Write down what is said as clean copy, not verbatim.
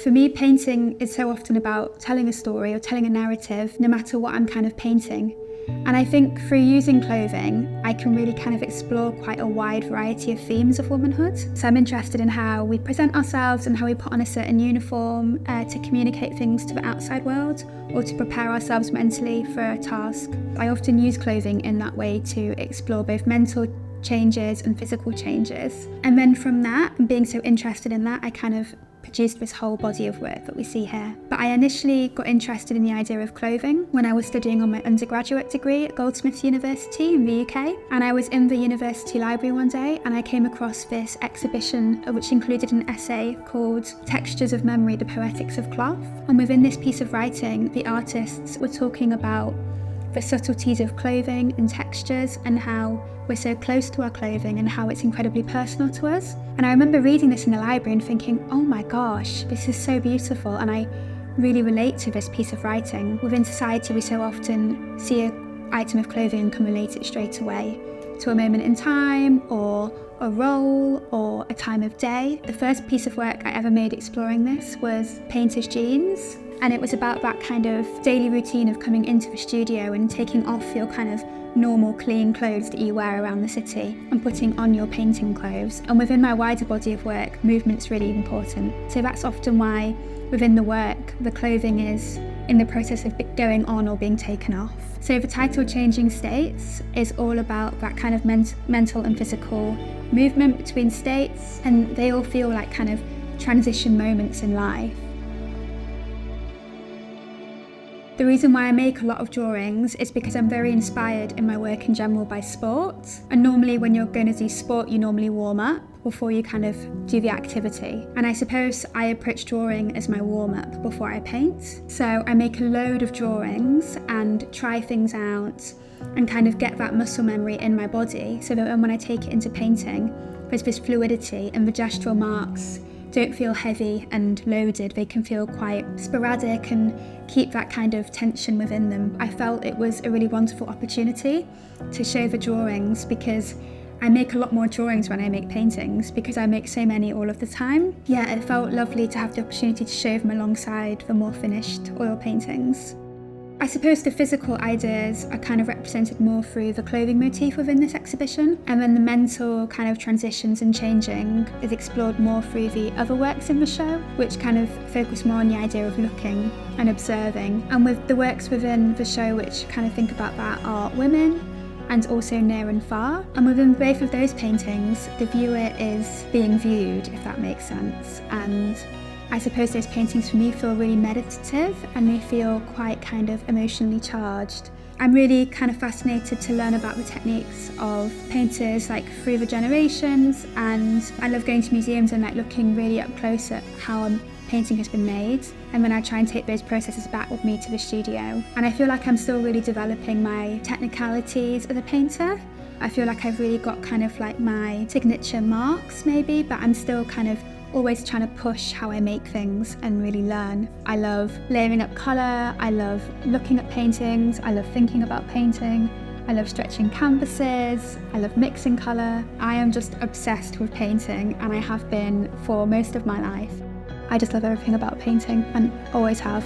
For me, painting is so often about telling a story or telling a narrative, no matter what I'm kind of painting. And I think through using clothing, I can really kind of explore quite a wide variety of themes of womanhood. So I'm interested in how we present ourselves and how we put on a certain uniform to communicate things to the outside world or to prepare ourselves mentally for a task. I often use clothing in that way to explore both mental changes and physical changes. And then from that, and being so interested in that, I kind of produced this whole body of work that we see here. But I initially got interested in the idea of clothing when I was studying on my undergraduate degree at Goldsmiths University in the UK. And I was in the university library one day and I came across this exhibition which included an essay called Textures of Memory, the Poetics of Cloth. And within this piece of writing, the artists were talking about the subtleties of clothing and textures and how we're so close to our clothing and how it's incredibly personal to us. And I remember reading this in the library and thinking, oh my gosh, this is so beautiful, and I really relate to this piece of writing. Within society, we so often see an item of clothing and can relate it straight away to a moment in time or a role or a time of day. The first piece of work I ever made exploring this was painter's jeans. And it was about that kind of daily routine of coming into the studio and taking off your kind of normal clean clothes that you wear around the city and putting on your painting clothes. And within my wider body of work, movement's really important. So that's often why within the work, the clothing is in the process of going on or being taken off. So the title Changing States is all about that kind of mental and physical movement between states, and they all feel like kind of transition moments in life. The reason why I make a lot of drawings is because I'm very inspired in my work in general by sport. And normally when you're going to do sport, you normally warm up before you kind of do the activity. And I suppose I approach drawing as my warm-up before I paint. So I make a load of drawings and try things out and kind of get that muscle memory in my body so that when I take it into painting, there's this fluidity and the gestural marks don't feel heavy and loaded. They can feel quite sporadic and keep that kind of tension within them. I felt it was a really wonderful opportunity to show the drawings because I make a lot more drawings when I make paintings because I make so many all of the time. Yeah, it felt lovely to have the opportunity to show them alongside the more finished oil paintings. I suppose the physical ideas are kind of represented more through the clothing motif within this exhibition, and then the mental kind of transitions and changing is explored more through the other works in the show, which kind of focus more on the idea of looking and observing. And with the works within the show which kind of think about that are women and also near and far. And within both of those paintings, the viewer is being viewed, if that makes sense. And I suppose those paintings for me feel really meditative and they feel quite kind of emotionally charged. I'm really kind of fascinated to learn about the techniques of painters like through the generations, and I love going to museums and like looking really up close at how a painting has been made, and then I try and take those processes back with me to the studio. And I feel like I'm still really developing my technicalities as a painter. I feel like I've really got kind of like my signature marks maybe, but I'm still kind of always trying to push how I make things and really learn. I love layering up colour, I love looking at paintings, I love thinking about painting, I love stretching canvases, I love mixing colour. I am just obsessed with painting and I have been for most of my life. I just love everything about painting and always have.